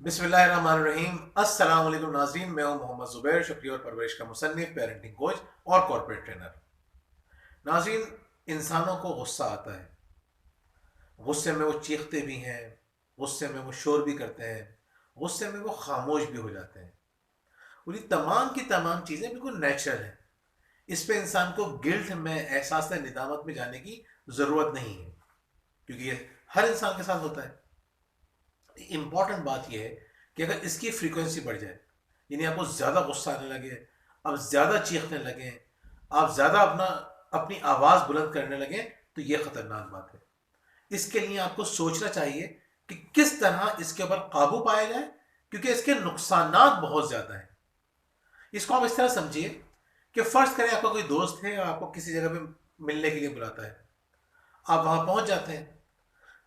بسم اللہ الرحمن الرحیم۔ السلام علیکم ناظرین، میں ہوں محمد زبیر، شکریہ اور پرورش کا مصنف، پیرنٹنگ کوچ اور کارپوریٹ ٹرینر۔ ناظرین، انسانوں کو غصہ آتا ہے، غصے میں وہ چیختے بھی ہیں، غصے میں وہ شور بھی کرتے ہیں، غصے میں وہ خاموش بھی ہو جاتے ہیں، اور یہ تمام کی تمام چیزیں بالکل نیچرل ہیں۔ اس پہ انسان کو گلٹ میں، احساس ندامت میں جانے کی ضرورت نہیں ہے، کیونکہ یہ ہر انسان کے ساتھ ہوتا ہے۔ امپورٹنٹ بات یہ ہے کہ اگر اس کی فریکوینسی بڑھ جائے، یعنی آپ کو زیادہ غصہ آنے لگے، آپ زیادہ چیخنے لگیں، آپ زیادہ اپنی آواز بلند کرنے لگیں، تو یہ خطرناک بات ہے۔ اس کے لیے آپ کو سوچنا چاہیے کہ کس طرح اس کے اوپر قابو پایا جائے، کیونکہ اس کے نقصانات بہت زیادہ ہیں۔ اس کو آپ اس طرح سمجھیے کہ فرض کریں آپ کا کوئی دوست ہے اور آپ کو کسی جگہ پہ ملنے کے لیے بلاتا ہے، آپ وہاں پہنچ جاتے ہیں۔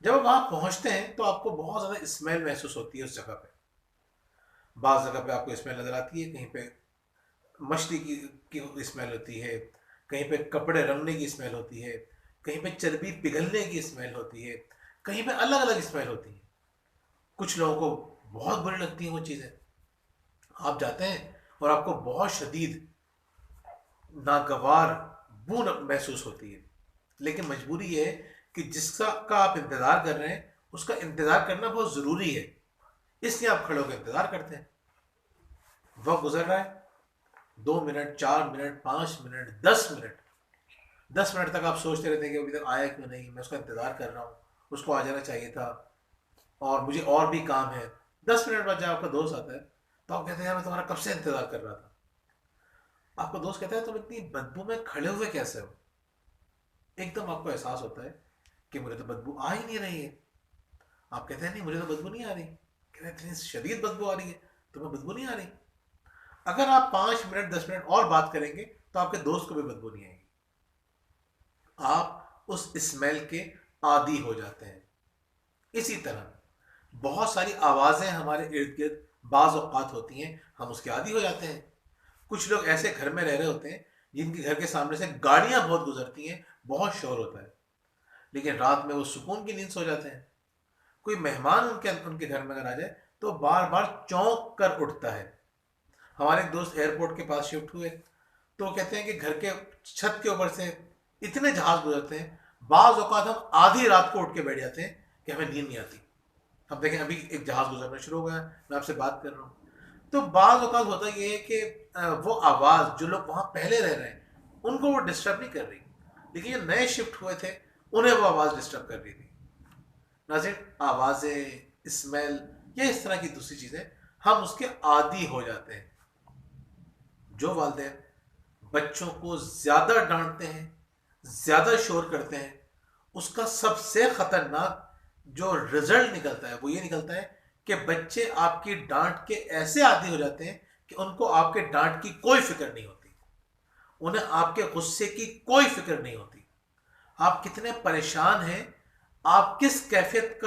جب آپ وہاں پہنچتے ہیں تو آپ کو بہت زیادہ اسمیل محسوس ہوتی ہے اس جگہ پہ۔ بعض جگہ پہ آپ کو اسمیل نظر آتی ہے، کہیں پہ مچھلی کی اسمیل ہوتی ہے، کہیں پہ کپڑے رنگنے کی اسمیل ہوتی ہے، کہیں پہ چربی پگھلنے کی اسمیل ہوتی ہے، کہیں پہ الگ الگ اسمیل ہوتی ہے۔ کچھ لوگوں کو بہت بری لگتی ہیں وہ چیزیں۔ آپ جاتے ہیں اور آپ کو بہت شدید ناگوار بو محسوس ہوتی ہے، لیکن مجبوری یہ ہے کہ جس کا آپ انتظار کر رہے ہیں اس کا انتظار کرنا بہت ضروری ہے، اس لیے آپ کھڑے ہو کے انتظار کرتے ہیں۔ وقت گزر رہا ہے، 2 minute, 4 minute, 5 minute, 10 minute, 10 minute تک آپ سوچتے رہتے ہیں کہ ابھی تک آیا کیوں نہیں، میں اس کا انتظار کر رہا ہوں، اس کو آ جانا چاہیے تھا، اور مجھے اور بھی کام ہے۔ 10 منٹ بعد جب آپ کا دوست آتا ہے تو آپ کہتے ہیں یار میں تمہارا کب سے انتظار کر رہا تھا۔ آپ کا دوست کہتا ہے تم اتنی بدبو میں کھڑے ہوئے کیسے ہو؟ ایک دم آپ کو احساس ہوتا ہے کہ مجھے تو بدبو آ ہی نہیں رہی ہے۔ آپ کہتے ہیں نہیں مجھے تو بدبو نہیں آ رہی، کہتے ہیں اتنی شدید بدبو آ رہی ہے، تمہیں بدبو نہیں آ رہی۔ اگر آپ 5 منٹ 10 منٹ اور بات کریں گے تو آپ کے دوست کو بھی بدبو نہیں آئے گی، آپ اس اسمیل کے عادی ہو جاتے ہیں۔ اسی طرح بہت ساری آوازیں ہمارے ارد گرد بعض اوقات ہوتی ہیں، ہم اس کے عادی ہو جاتے ہیں۔ کچھ لوگ ایسے گھر میں رہ رہے ہوتے ہیں جن کے گھر کے سامنے سے گاڑیاں بہت گزرتی ہیں، بہت شور ہوتا ہے، لیکن رات میں وہ سکون کی نیند سو جاتے ہیں۔ کوئی مہمان ان کے گھر میں اگر آ جائے تو بار بار چونک کر اٹھتا ہے۔ ہمارے ایک دوست ایئرپورٹ کے پاس شفٹ ہوئے تو وہ کہتے ہیں کہ گھر کے چھت کے اوپر سے اتنے جہاز گزرتے ہیں، بعض اوقات ہم آدھی رات کو اٹھ کے بیٹھ جاتے ہیں کہ ہمیں نیند نہیں آتی۔ اب دیکھیں ابھی ایک جہاز گزرنا شروع ہو گیا ہے، میں آپ سے بات کر رہا ہوں، تو بعض اوقات ہوتا یہ ہے کہ وہ آواز جو لوگ وہاں پہلے رہ رہے ہیں ان کو وہ ڈسٹرب نہیں کر رہی، لیکن جو نئے شفٹ ہوئے تھے انہیں وہ آواز ڈسٹرب کر رہی تھی۔ ناظرین، آوازیں، اسمیل یا اس طرح کی دوسری چیزیں، ہم اس کے عادی ہو جاتے ہیں۔ جو والدین بچوں کو زیادہ ڈانٹتے ہیں، زیادہ شور کرتے ہیں، اس کا سب سے خطرناک جو رزلٹ نکلتا ہے وہ یہ نکلتا ہے کہ بچے آپ کی ڈانٹ کے ایسے عادی ہو جاتے ہیں کہ ان کو آپ کے ڈانٹ کی کوئی فکر نہیں ہوتی، انہیں آپ کے غصے کی کوئی فکر نہیں ہوتی، آپ کتنے پریشان ہیں، آپ کس کیفیت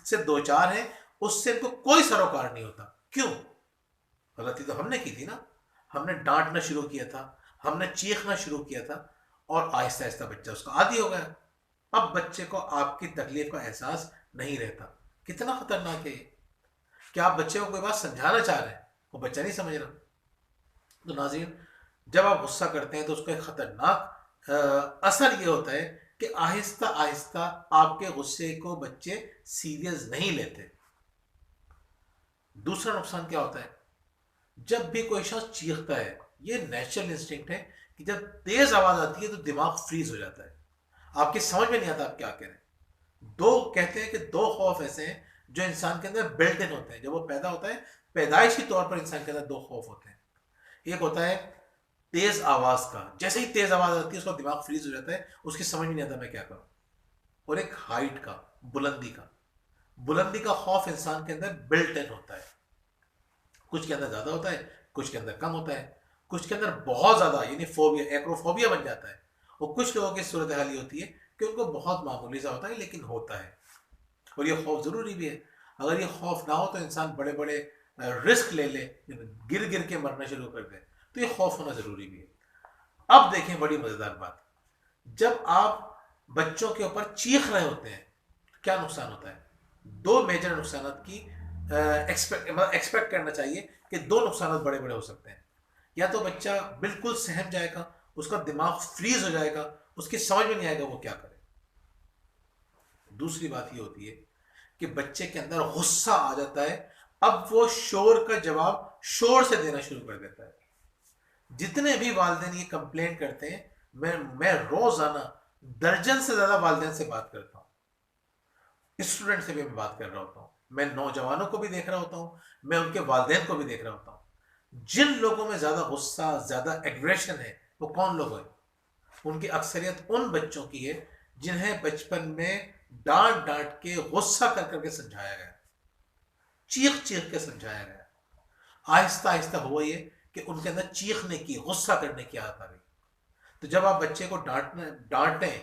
سے دوچار ہیں، اس سے ان کو کوئی سروکار نہیں ہوتا۔ کیوں؟ غلطی تو ہم نے کی تھی نا، ہم نے ڈانٹنا شروع کیا تھا، ہم نے چیخنا شروع کیا تھا، اور آہستہ آہستہ بچہ اس کا عادی ہو گیا۔ اب بچے کو آپ کی تکلیف کا احساس نہیں رہتا۔ کتنا خطرناک ہے یہ! کہ آپ بچے کو کوئی بات سمجھانا چاہ رہے ہیں، وہ بچہ نہیں سمجھ رہا۔ تو ناظرین، جب آپ غصہ کرتے ہیں تو اس کا ایک خطرناک اثر یہ ہوتا ہے کہ آہستہ آہستہ آپ کے غصے کو بچے سیریس نہیں لیتے۔ دوسرا نقصان کیا ہوتا ہے؟ جب بھی کوئی شخص چیختا ہے، یہ نیچرل انسٹنکٹ ہے کہ جب تیز آواز آتی ہے تو دماغ فریز ہو جاتا ہے، آپ کی سمجھ میں نہیں آتا آپ کیا کریں۔ دو کہتے ہیں کہ دو خوف ایسے ہیں جو انسان کے اندر بلٹ ان ہوتے ہیں، جب وہ پیدا ہوتا ہے پیدائشی طور پر انسان کے اندر دو خوف ہوتے ہیں۔ ایک ہوتا ہے تیز آواز کا، جیسے ہی تیز آواز آتی ہے اس کا دماغ فریز ہو جاتا ہے، اس کی سمجھ میں نہیں آتا میں کیا کروں۔ اور ایک ہائٹ کا، بلندی کا، بلندی کا خوف انسان کے اندر بلٹ ان ہوتا ہے۔ کچھ کے اندر زیادہ ہوتا ہے، کچھ کے اندر کم ہوتا ہے، کچھ کے اندر بہت زیادہ یعنی فوبیا، ایکروفوبیا بن جاتا ہے، اور کچھ لوگوں کی صورتحال یہ ہوتی ہے کہ ان کو بہت معمولی سا ہوتا ہے لیکن ہوتا ہے، اور یہ خوف ضروری بھی ہے۔ اگر یہ خوف نہ ہو تو انسان بڑے بڑے رسک لے لے، گر گر کے مرنا شروع کر دے، تو یہ خوف ہونا ضروری بھی ہے۔ اب دیکھیں بڑی مزیدار بات، جب آپ بچوں کے اوپر چیخ رہے ہوتے ہیں کیا نقصان ہوتا ہے؟ دو میجر نقصانات کی ایکسپیکٹ کرنا چاہیے کہ دو نقصانات بڑے بڑے ہو سکتے ہیں. یا تو بچہ بالکل سہم جائے گا, اس کا دماغ فریز ہو جائے گا, اس کی سمجھ میں نہیں آئے گا وہ کیا کرے. دوسری بات یہ ہوتی ہے کہ بچے کے اندر غصہ آ جاتا ہے, اب وہ شور کا جواب شور سے دینا شروع کر دیتا ہے. جتنے بھی والدین یہ کمپلین کرتے ہیں, میں روزانہ درجن سے زیادہ والدین سے بات کرتا ہوں, اسٹوڈنٹ سے بھی میں بات کر رہا ہوتا ہوں, میں نوجوانوں کو بھی دیکھ رہا ہوتا ہوں, میں ان کے والدین کو بھی دیکھ رہا ہوتا ہوں. جن لوگوں میں زیادہ غصہ, زیادہ ایگریشن ہے, وہ کون لوگ ہیں؟ ان کی اکثریت ان بچوں کی ہے جنہیں بچپن میں ڈانٹ ڈانٹ کے, غصہ کر کر کے سمجھایا گیا, چیخ چیخ کے سمجھایا گیا. آہستہ آہستہ ہوا یہ کہ ان کے اندر چیخنے کی, غصہ کرنے کی عادت آ گئی. تو جب آپ بچے کو ڈانٹیں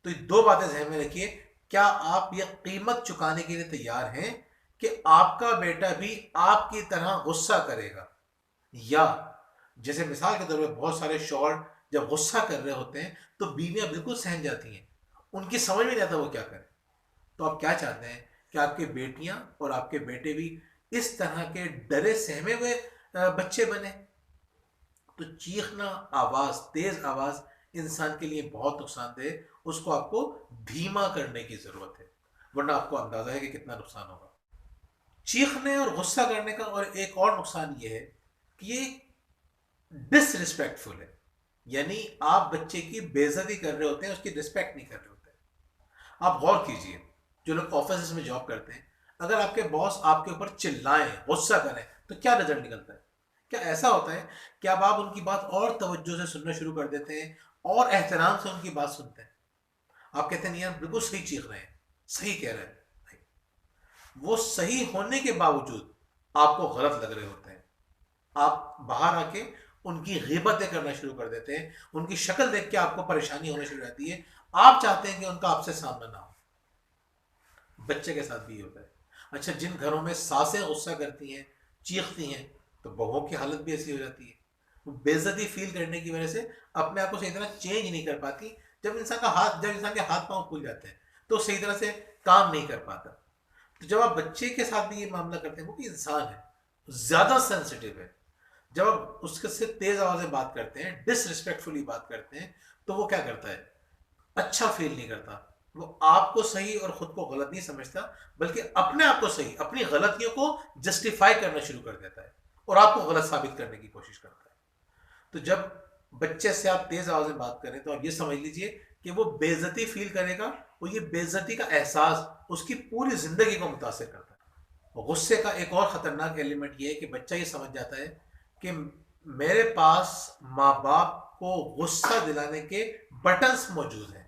تو یہ دو باتیں ذہن میں رکھیے, کیا آپ یہ قیمت چکانے کے لیے تیار ہیں کہ آپ کا بیٹا بھی آپ کی طرح غصہ کرے گا؟ یا جیسے مثال کے طور پہ بہت سارے شوہر جب غصہ کر رہے ہوتے ہیں تو بیویاں بالکل سہم جاتی ہیں, ان کی سمجھ میں نہیں آتا وہ کیا کریں. تو آپ کیا چاہتے ہیں کہ آپ کی بیٹیاں اور آپ کے بیٹے بھی اس طرح کے ڈرے سہمے ہوئے بچے بنے؟ تو چیخنا, آواز, تیز آواز انسان کے لیے بہت نقصان دہ, اس کو آپ کو دھیما کرنے کی ضرورت ہے, ورنہ آپ کو اندازہ ہے کہ کتنا نقصان ہوگا. چیخنے اور غصہ کرنے کا اور ایک اور نقصان یہ ہے کہ یہ ڈس ریسپیکٹفل ہے, یعنی آپ بچے کی بے عزتی کر رہے ہوتے ہیں, اس کی رسپیکٹ نہیں کر رہے ہوتے. آپ غور کیجئے, جو لوگ آفیسز میں جاب کرتے ہیں, اگر آپ کے باس آپ کے اوپر چلائیں, غصہ کریں, تو کیا رزلٹ نکلتا ہے؟ کیا ایسا ہوتا ہے کہ اب آپ ان کی بات اور توجہ سے سننا شروع کر دیتے ہیں اور احترام سے ان کی بات سنتے ہیں؟ آپ کہتے ہیں نہیں یار بالکل صحیح چیخ رہے ہیں, صحیح کہہ رہے ہیں. وہ صحیح ہونے کے باوجود آپ کو غلط لگ رہے ہوتے ہیں. آپ باہر آ کے ان کی غیبتیں کرنا شروع کر دیتے ہیں, ان کی شکل دیکھ کے آپ کو پریشانی ہونے شروع ہو جاتی ہے, آپ چاہتے ہیں کہ ان کا آپ سے سامنا نہ ہو. بچے کے ساتھ بھی یہ ہوتا ہے. اچھا, جن گھروں میں ساسیں غصہ کرتی ہیں, چیختی ہیں, تو بہووں کی حالت بھی ایسی ہو جاتی ہے. وہ بے عزتی فیل کرنے کی وجہ سے اپنے آپ کو صحیح طرح چینج نہیں کر پاتی. جب انسان کے ہاتھ پاؤں کھل جاتے ہیں تو صحیح طرح سے کام نہیں کر پاتا. تو جب آپ بچے کے ساتھ بھی یہ معاملہ کرتے ہیں, وہ بھی انسان ہے, زیادہ سینسٹیو ہے, جب آپ اس کے سے تیز آواز میں بات کرتے ہیں, ڈس ریسپیکٹفلی بات کرتے ہیں, تو وہ کیا کرتا ہے؟ اچھا فیل نہیں کرتا. وہ آپ کو صحیح اور خود کو غلط نہیں سمجھتا, بلکہ اپنے آپ کو صحیح, اپنی غلطیوں کو جسٹیفائی کرنا شروع کر دیتا ہے اور آپ کو غلط ثابت کرنے کی کوشش کرتا ہے. تو جب بچے سے آپ تیز آواز میں بات کریں تو آپ یہ سمجھ لیجئے کہ وہ بے عزتی فیل کرے گا, اور یہ بے عزتی کا احساس اس کی پوری زندگی کو متاثر کرتا ہے. غصے کا ایک اور خطرناک ایلیمنٹ یہ ہے کہ بچہ یہ سمجھ جاتا ہے کہ میرے پاس ماں باپ کو غصہ دلانے کے بٹنز موجود ہیں.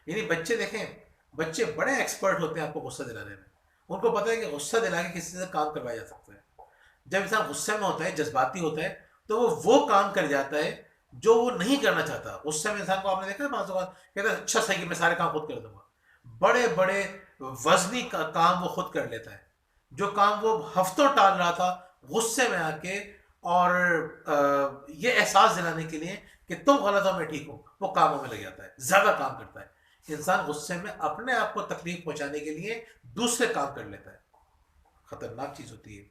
یعنی بچے دیکھیں, بچے بڑے ایکسپرٹ ہوتے ہیں آپ کو غصہ دلانے میں. ان کو پتہ ہے کہ غصہ دلا کے کسی سے کام کروایا جا سکتا ہے. جب انسان غصے میں ہوتا ہے, جذباتی ہوتا ہے, تو وہ کام کر جاتا ہے جو وہ نہیں کرنا چاہتا. غصے میں انسان کو آپ نے دیکھا ہے بعض اوقات کہتا ہے اچھا صحیح میں سارے کام خود کر دوں گا. بڑے بڑے وزنی کام وہ خود کر لیتا ہے, جو کام وہ ہفتوں ٹال رہا تھا غصے میں آ کے, اور یہ احساس دلانے کے لیے کہ تم غلط ہو میں ٹھیک ہوں, وہ کاموں میں لگ جاتا ہے, زیادہ کام کرتا ہے. انسان غصے میں اپنے آپ کو تکلیف پہنچانے کے لیے دوسرے کام کر لیتا ہے. خطرناک چیز ہوتی ہے.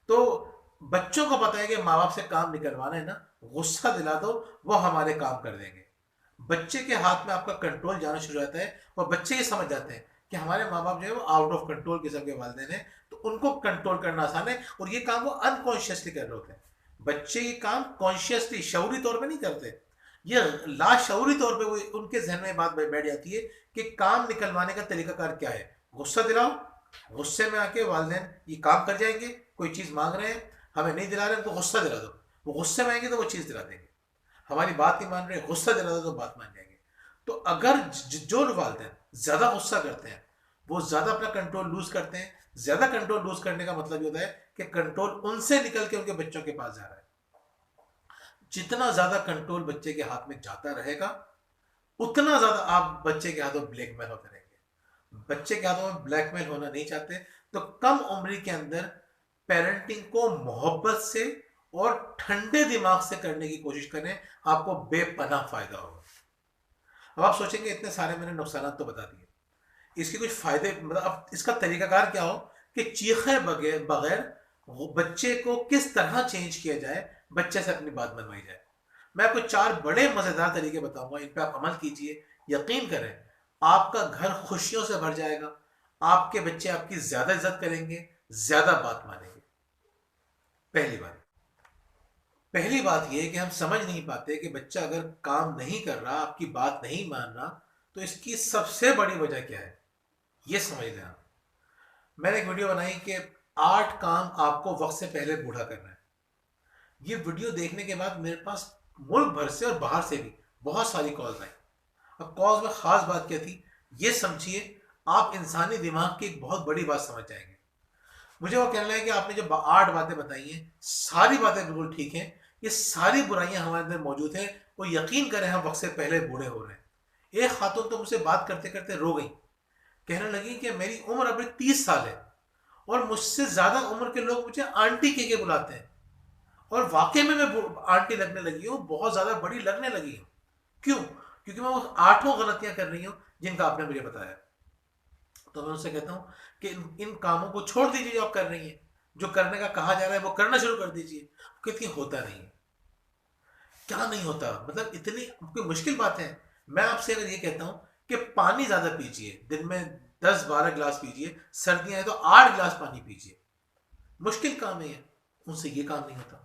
تو بچوں کو پتا ہے کہ ماں باپ سے کام نکلوانا ہے نا, غصہ دلا دو, وہ ہمارے کام کر دیں گے. بچے کے ہاتھ میں آپ کا کنٹرول جانا شروع ہو جاتا ہے, اور بچے یہ سمجھ جاتے ہیں کہ ہمارے ماں باپ جو ہے وہ آؤٹ آف کنٹرول قسم کے والدین ہیں, تو ان کو کنٹرول کرنا آسان ہے, اور یہ کام وہ انکانشیسلی کر رہے ہوتے ہیں. بچے یہ کام کانشیسلی, شعوری طور پہ نہیں کرتے, یہ لاشعوری طور پہ وہ ان کے ذہن میں بات بیٹھ جاتی ہے کہ کام نکلوانے کا طریقہ کار کیا ہے. غصہ دلاؤ, غصے میں آ کے والدین یہ کام کر جائیں گے. کوئی چیز مانگ رہے ہیں, ہمیں نہیں دلا رہے, ان کو غصہ دلا دو, وہ غصے میں آئیں گے تو وہ چیز دلا دیں گے. ہماری بات نہیں مان رہے, غصہ دلا دو تو بات مان جائیں گے. تو اگر جو والدین زیادہ غصہ کرتے ہیں وہ زیادہ اپنا کنٹرول لوز کرتے ہیں. زیادہ کنٹرول لوز کرنے کا مطلب یہ ہوتا ہے کہ کنٹرول ان سے نکل کے ان کے بچوں کے پاس جا رہا ہے. جتنا زیادہ کنٹرول بچے کے ہاتھ میں جاتا رہے گا, اتنا زیادہ آپ بچے کے ہاتھوں بلیک میل ہوتے رہیں گے. بچے کے ہاتھوں میں بلیک میل ہونا نہیں چاہتے تو کم عمری کے اندر پیرنٹنگ کو محبت سے اور ٹھنڈے دماغ سے کرنے کی کوشش کریں, آپ کو بے پناہ فائدہ ہوگا. اب آپ سوچیں گے اتنے سارے میں نے نقصانات تو بتا دیے, اس کے کچھ فائدے, مطلب اب اس کا طریقہ کار کیا ہو کہ چیخے بغیر بچے کو کس طرح چینج کیا جائے، بچے سے اپنی بات منوائی جائے۔ میں آپ کو 4 بڑے مزیدار طریقے بتاؤں گا، ان پہ آپ عمل کیجئے، یقین کریں آپ کا گھر خوشیوں سے بھر جائے گا، آپ کے بچے آپ کی زیادہ عزت کریں گے، زیادہ بات مانیں گے۔ پہلی بات یہ ہے کہ ہم سمجھ نہیں پاتے کہ بچہ اگر کام نہیں کر رہا، آپ کی بات نہیں مان رہا، تو اس کی سب سے بڑی وجہ کیا ہے، یہ سمجھ لیں آپ۔ میں نے ایک ویڈیو بنائی کہ 8 کام آپ کو وقت سے پہلے بوڑھا کرنا ہے۔ یہ ویڈیو دیکھنے کے بعد میرے پاس ملک بھر سے اور باہر سے بھی بہت ساری کالز آئیں۔ اب کالز میں خاص بات کیا تھی، یہ سمجھیے آپ انسانی دماغ کی ایک بہت بڑی بات سمجھ جائیں گے۔ مجھے وہ کہنا ہے کہ آپ نے جو 8 باتیں بتائی ہیں، ساری باتیں بالکل ٹھیک ہیں، یہ ساری برائیاں ہمارے اندر موجود ہیں، وہ یقین کریں ہم وقت سے پہلے بوڑھے ہو رہے ہیں۔ ایک خاتون تو مجھ سے بات کرتے کرتے رو گئی، کہنے لگی کہ میری عمر ابھی 30 سال ہے اور مجھ سے زیادہ عمر کے لوگ مجھے آنٹی کہہ کے بلاتے ہیں، اور واقعی میں آنٹی لگنے لگی ہوں، بہت زیادہ بڑی لگنے لگی ہوں۔ کیوں؟ کیونکہ میں وہ 8 غلطیاں کر رہی ہوں جن کا آپ نے مجھے بتایا۔ تو میں ان سے کہتا ہوں کہ ان کاموں کو چھوڑ دیجیے جو آپ کر رہی ہیں، جو کرنے کا کہا جا رہا ہے وہ کرنا شروع کر دیجیے۔ کہتی ہوتا نہیں ہے۔ کیا نہیں ہوتا؟ مطلب اتنی کوئی مشکل بات ہے؟ میں آپ سے اگر یہ کہتا ہوں کہ پانی زیادہ پیجیے، دن میں 10-12 گلاس پیجیے، سردیاں ہیں تو 8 گلاس پانی پیجیے، مشکل کام ہے، ان سے یہ کام نہیں ہوتا۔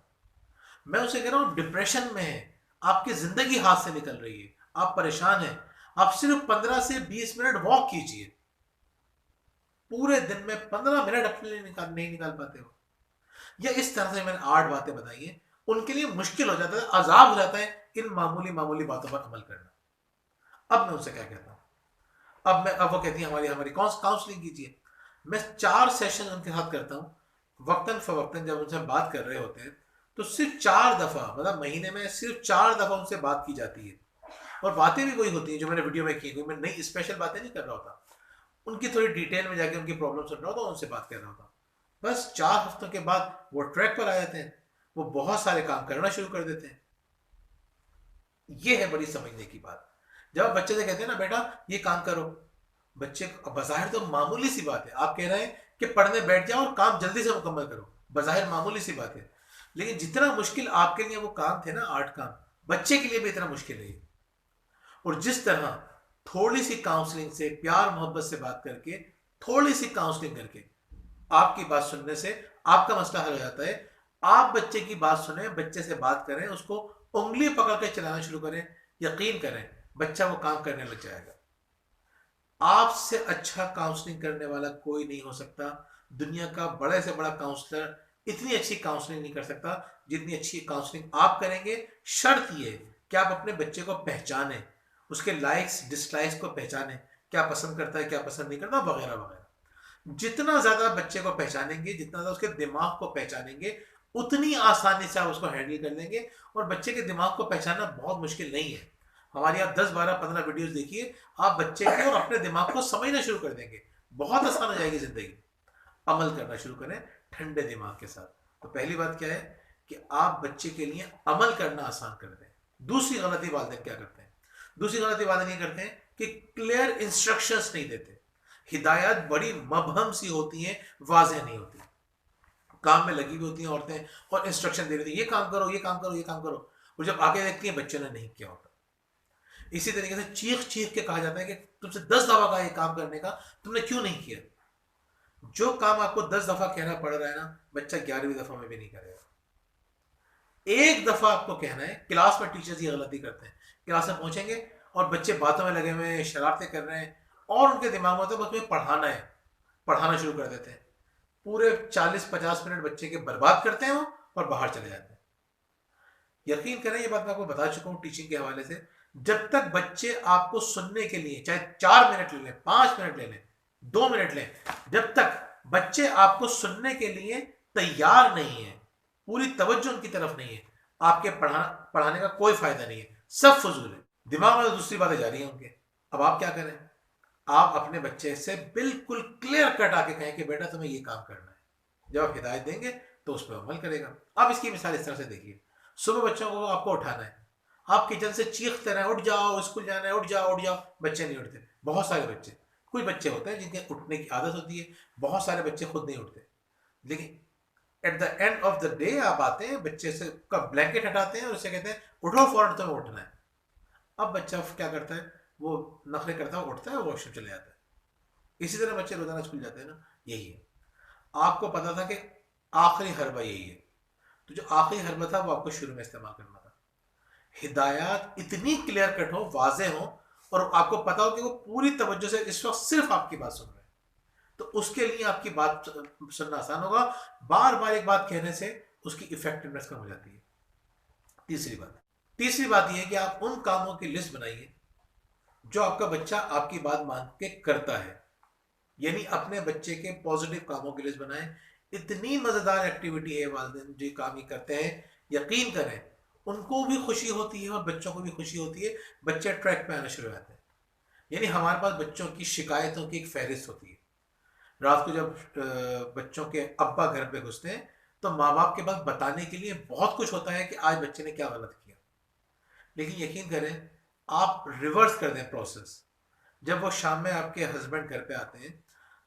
میں اسے کہہ رہا ہوں ڈپریشن میں ہے، آپ کی زندگی ہاتھ سے نکل رہی ہے، آپ پریشان ہیں، آپ صرف 15 سے 20 منٹ واک کیجیے، پورے دن میں 15 منٹ اپنے لیے نہیں نکال پاتے ہو، یا اس طرح سے میں نے 8 باتیں بتائی ہیں، ان کے لیے مشکل ہو جاتا ہے، عذاب ہو جاتا ہے ان معمولی باتوں پر عمل کرنا۔ اب میں ان سے کیا کہتا ہوں، اب وہ کہتی ہیں ہماری کاؤنسلنگ کیجیے۔ میں 4 سیشن ان کے ساتھ کرتا ہوں، وقتاً فوقتاً جب ان سے بات کر رہے ہوتے ہیں تو صرف 4 دفعہ، مطلب مہینے میں صرف 4 دفعہ ان سے بات کی جاتی ہے، اور باتیں بھی وہی ہوتی ہیں جو میں نے ویڈیو میں کی، کوئی میں نئی اسپیشل باتیں نہیں کر رہا ہوتا، ان کی تھوڑی ڈیٹیل میں جا کے ان کی پرابلم سن رہا ہوتا، ان سے بات کر رہا ہوتا۔ بس 4 ہفتوں کے بعد وہ ٹریک پر آ جاتے ہیں، وہ بہت سارے کام کرنا شروع کر دیتے ہیں۔ یہ ہے بڑی سمجھنے کی بات۔ جب آپ بچے سے کہتے ہیں نا بیٹا یہ کام کرو، بچے بظاہر تو معمولی سی بات ہے، آپ کہہ رہے ہیں کہ پڑھنے بیٹھ جاؤ اور کام جلدی سے مکمل کرو، بظاہر معمولی سی بات ہے، لیکن جتنا مشکل آپ کے لیے وہ کام تھے نا 8 کام، بچے کے لیے بھی اتنا مشکل ہے۔ اور جس طرح تھوڑی سی کاؤنسلنگ سے، پیار محبت سے بات کر کے، تھوڑی سی کاؤنسلنگ کر کے آپ کی بات سننے سے آپ کا مسئلہ حل ہو جاتا ہے۔ آپ بچے کی بات سنیں، بچے سے بات کریں، اس کو انگلی پکڑ کے چلانا شروع کریں، یقین کریں بچہ وہ کام کرنے لگ جائے گا۔ آپ سے اچھا کاؤنسلنگ کرنے والا کوئی نہیں ہو سکتا، دنیا کا بڑے سے بڑا کاؤنسلر اتنی اچھی کاؤنسلنگ نہیں کر سکتا جتنی اچھی کاؤنسلنگ آپ کریں گے۔ شرط یہ کہ آپ اپنے بچے کو پہچانیں، اس کے لائکس ڈس لائکس کو پہچانیں، کیا پسند کرتا ہے کیا پسند نہیں کرتا، وغیرہ وغیرہ۔ جتنا زیادہ بچے کو پہچانیں گے، جتنا زیادہ اس کے دماغ کو پہچانیں گے، اتنی آسانی سے آپ اس کو ہینڈل کر لیں گے۔ اور بچے کے دماغ کو پہچاننا بہت مشکل نہیں ہے، ہماری آپ 10-12-15 ویڈیوز دیکھیے، آپ بچے کے اور اپنے دماغ کو سمجھنا شروع کر دیں گے، بہت آسان ہو جائے گی زندگی۔ عمل کرنا شروع کریں ٹھنڈے دماغ کے ساتھ۔ تو پہلی بات کیا ہے کہ آپ بچے کے لیے عمل کرنا آسان کر دیں۔ دوسری غلطی والدین کیا کرتے ہیں؟ دوسری غلطی والدین یہ کرتے ہیں کہ کلیئر انسٹرکشنز نہیں دیتے۔ ہدایات بڑی مبہم سی ہوتی ہیں، واضح نہیں ہوتی، کام میں لگی ہوئی ہوتی ہیں عورتیں اور انسٹرکشن دے رہی ہیں، یہ کام کرو یہ کام کرو یہ کام کرو، اور جب آگے دیکھتی ہیں بچے نے نہیں کیا ہوتا۔ اسی طریقے سے چیخ چیخ کے کہا جاتا ہے کہ تم سے 10 دفعہ کہا یہ کام کرنے کا، تم نے کیوں نہیں کیا؟ جو کام آپ کو 10 دفعہ کہنا پڑ رہا ہے نا، بچہ 11ویں دفعہ میں بھی نہیں کرے گا۔ ایک دفعہ آپ کو کہنا ہے۔ کلاس میں ٹیچرز یہ غلطی کرتے ہیں، کلاس میں پہنچیں گے اور بچے باتوں میں لگے ہوئے ہیں، شرارتیں کر رہے ہیں، اور ان کے دماغ میں ہوتا ہے بس مجھے پڑھانا ہے، پڑھانا شروع کر دیتے ہیں۔ پورے 40-50 منٹ بچے کے برباد کرتے ہیں وہ، اور باہر چلے جاتے ہیں۔ یقین کریں یہ بات میں آپ کو بتا چکا ہوں ٹیچنگ کے حوالے سے، جب تک بچے آپ کو سننے کے لیے چاہے 4 منٹ لے لیں، 5 منٹ لے لیں، 2 منٹ لیں، جب تک بچے آپ کو سننے کے لیے تیار نہیں ہیں، پوری توجہ ان کی طرف نہیں ہے، آپ کے پڑھانے کا کوئی فائدہ نہیں ہے، سب فضول ہے۔ دماغ میں دوسری باتیں جاری ہیں ان کے۔ اب آپ کیا کریں؟ آپ اپنے بچے سے بالکل کلیئر کٹ آ کے کہیں کہ بیٹا تمہیں یہ کام کرنا ہے۔ جب آپ ہدایت دیں گے تو اس پہ عمل کرے گا۔ اب اس کی مثال اس طرح سے دیکھیے، صبح بچوں کو آپ کو اٹھانا ہے، آپ کچن سے چیختے رہے اٹھ جاؤ اسکول جانا ہے، اٹھ جاؤ اٹھ جاؤ، بچے نہیں اٹھتے، بہت سارے بچے کچھ بچے ہوتے ہیں جن کے اٹھنے کی عادت ہوتی ہے، بہت سارے بچے خود نہیں اٹھتے، لیکن at the end of the day آپ آتے ہیں بچے سے کا بلینکٹ ہٹاتے ہیں اور اسے کہتے ہیں اٹھو فوراً تمہیں اٹھنا ہے. اب بچہ کیا کرتا ہے، وہ نخرے کرتا ہے، اٹھتا ہے اور واش روم چلے جاتا ہے. اسی طرح بچے روزانہ اسکول جاتے ہیں نا. یہی ہے، آپ کو پتا تھا کہ آخری حربہ یہی ہے، تو جو آخری حربہ تھا وہ آپ کو شروع میں استعمال کرنا تھا. ہدایات اتنی کلیئر کٹ ہو، واضح ہو، اور آپ کو پتا ہو کہ وہ پوری توجہ سے اس وقت صرف آپ کی بات سن رہے ہیں، تو اس کے لیے آپ کی بات سننا آسان ہوگا. بار بار ایک بات کہنے سے اس کی افیکٹونیس کم ہو جاتی ہے. تیسری بات یہ ہے کہ آپ ان کاموں کی لسٹ بنائیے جو آپ کا بچہ آپ کی بات مان کے کرتا ہے. یعنی اپنے بچے کے پازیٹیو کاموں کی لسٹ بنائیں. اتنی مزیدار ایکٹیویٹی ہے والدین جو کام ہی کرتے ہیں، یقین کریں ان کو بھی خوشی ہوتی ہے اور بچوں کو بھی خوشی ہوتی ہے. بچے ٹریک پہ آنا شروع ہو جاتے ہیں. یعنی ہمارے پاس بچوں کی شکایتوں کی ایک فہرست ہوتی ہے. رات کو جب بچوں کے ابا گھر پہ گھستے ہیں تو ماں باپ کے پاس بتانے کے لیے بہت کچھ ہوتا ہے کہ آج بچے نے کیا غلط کیا. لیکن یقین کریں آپ ریورس کر دیں پروسیس. جب وہ شام میں آپ کے ہسبینڈ گھر پہ آتے ہیں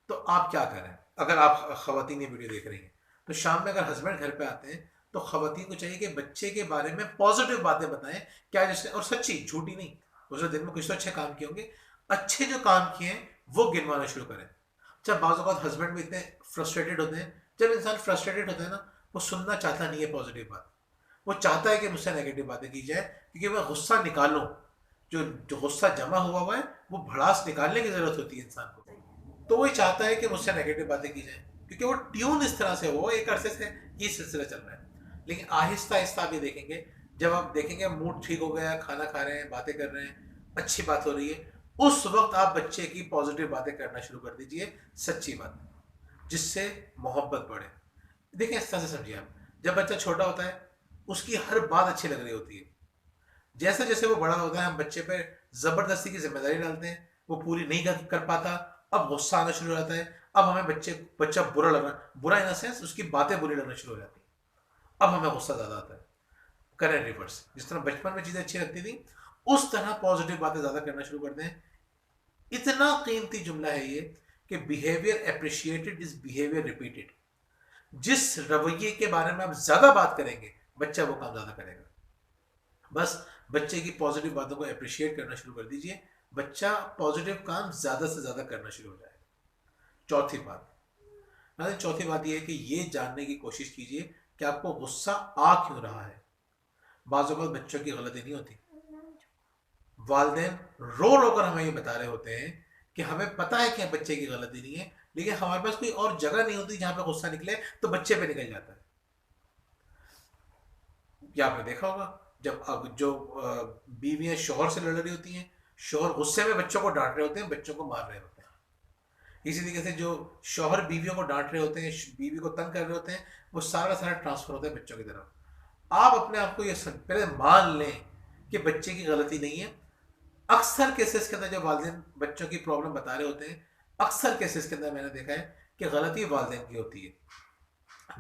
تو آپ کیا کریں؟ اگر آپ خواتین یہ ویڈیو دیکھ رہی ہیں تو شام میں اگر ہسبینڈ گھر پہ آتے ہیں تو خواتین کو چاہیے کہ بچے کے بارے میں پازیٹیو باتیں بتائیں. کیا جس نے، اور سچی جھوٹی نہیں، اس نے دن میں کچھ تو اچھے کام کیے ہوں گے، اچھے جو کام کیے ہیں وہ گنوانا شروع کریں. جب بعض اوقات ہسبینڈ بھی اتنے فرسٹریٹڈ ہوتے ہیں، جب انسان فرسٹریٹڈ ہوتا ہے نا وہ سننا چاہتا نہیں ہے پازیٹیو بات. وہ چاہتا ہے کہ مجھ سے نیگیٹو باتیں کی جائے کیونکہ میں غصہ نکالوں. جو غصہ جمع ہوا ہے وہ بھڑاس نکالنے کی ضرورت ہوتی ہے انسان کو. تو وہ چاہتا ہے کہ مجھ سے نیگیٹو باتیں کی جائیں کیونکہ وہ ٹیون اس طرح سے ہو، ایک عرصے سے یہ سلسلہ چل رہا ہے. لیکن آہستہ آہستہ آپ یہ دیکھیں گے، جب آپ دیکھیں گے موڈ ٹھیک ہو گیا، کھانا کھا رہے ہیں، باتیں کر رہے ہیں، اچھی بات ہو رہی ہے، اس وقت آپ بچے کی پازیٹیو باتیں کرنا شروع کر دیجئے، سچی بات، جس سے محبت بڑھے. دیکھیں اس طرح سے سمجھیے، آپ جب بچہ چھوٹا ہوتا ہے اس کی ہر بات اچھی لگ رہی ہوتی ہے. جیسے جیسے وہ بڑا ہوتا ہے ہم بچے پہ زبردستی کی ذمہ داری ڈالتے ہیں، وہ پوری نہیں کر پاتا، اب غصہ آنا شروع ہو جاتا ہے. اب ہمیں بچہ برا لگنا، برا ان سینس اس کی باتیں بری لگنا شروع ہو جاتی ہیں، اب ہمیں غصہ زیادہ آتا ہے. کریں ریورس، جس طرح بچپن میں چیزیں اچھی لگتی تھیں اس طرح پازیٹیو باتیں زیادہ کرنا شروع کر دیں. اتنا قیمتی جملہ ہے یہ کہ behaviour appreciated is behaviour repeated. جس رویے کے بارے میں آپ زیادہ بات کریں گے بچہ وہ کام زیادہ کرے گا. بس بچے کی پازیٹیو باتوں کو اپریشیٹ کرنا شروع کر دیجئے، بچہ پازیٹیو کام زیادہ سے زیادہ کرنا شروع ہو جائے گا. چوتھی بات یہ ہے کہ یہ جاننے کی کوشش کیجئے کہ آپ کو غصہ آ کیوں رہا ہے. بعض اوقات بچوں کی غلطی نہیں ہوتی، والدین رو رو کر ہمیں یہ بتا رہے ہوتے ہیں کہ ہمیں پتا ہے کہ بچے کی غلطی نہیں ہے، لیکن ہمارے پاس کوئی اور جگہ نہیں ہوتی جہاں پہ غصہ نکلے، تو بچے پہ نکل جاتا ہے. یا آپ نے دیکھا ہوگا جب جو بیویاں شوہر سے لڑ رہی ہوتی ہیں، شوہر غصے میں بچوں کو ڈانٹ رہے ہوتے ہیں، بچوں کو مار رہے ہوتے ہیں. اسی طریقے سے جو شوہر بیویوں کو ڈانٹ رہے ہوتے ہیں، بیوی کو تنگ کر رہے ہوتے ہیں، وہ سارا ٹرانسفر ہوتا ہے بچوں کی طرف. آپ اپنے آپ کو یہ پہلے مان لیں کہ بچے کی غلطی نہیں ہے. اکثر کیسز کے اندر جو والدین بچوں کی پرابلم بتا رہے ہوتے ہیں، اکثر کیسز کے اندر میں نے دیکھا ہے کہ غلطی والدین کی ہوتی ہے،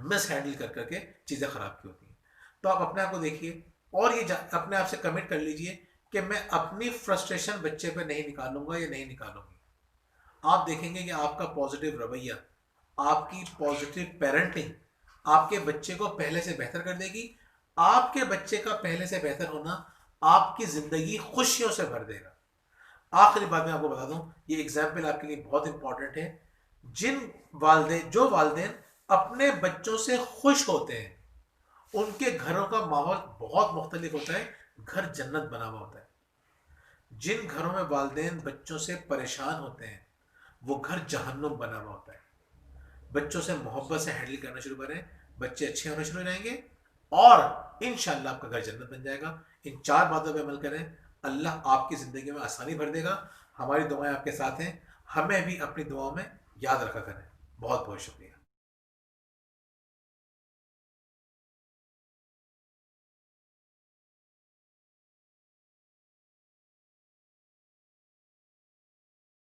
مس ہینڈل کر کر کے چیزیں خراب کی ہوتی ہیں. تو آپ اپنے آپ کو دیکھیے اور یہ اپنے آپ سے کمٹ کر لیجئے کہ میں اپنی فرسٹریشن بچے پہ نہیں نکالوں گا یا نہیں نکالوں گی. آپ دیکھیں گے کہ آپ کا پازیٹیو رویہ، آپ کی پازیٹیو پیرنٹنگ آپ کے بچے کو پہلے سے بہتر کر دے گی. آپ کے بچے کا پہلے سے بہتر ہونا آپ کی زندگی خوشیوں سے بھر دے گا. آخری بات میں آپ کو بتا دوں، یہ اگزامپل آپ کے لیے بہت امپورٹنٹ ہے. جو والدین اپنے بچوں سے خوش ہوتے ہیں ان کے گھروں کا ماحول بہت مختلف ہوتا ہے، گھر جنت بنا ہوا ہوتا ہے. جن گھروں میں والدین بچوں سے پریشان ہوتے ہیں وہ گھر جہنم بنا ہوا ہوتا ہے. بچوں سے محبت سے ہینڈل کرنا شروع کریں، بچے اچھے ہونے شروع ہو جائیں گے اور انشاءاللہ آپ کا گھر جنت بن جائے گا. ان 4 باتوں پہ عمل کریں، اللہ آپ کی زندگی میں آسانی بھر دے گا. ہماری دعائیں آپ کے ساتھ ہیں، ہمیں بھی اپنی دعاؤں میں یاد رکھا کریں. بہت بہت شکریہ.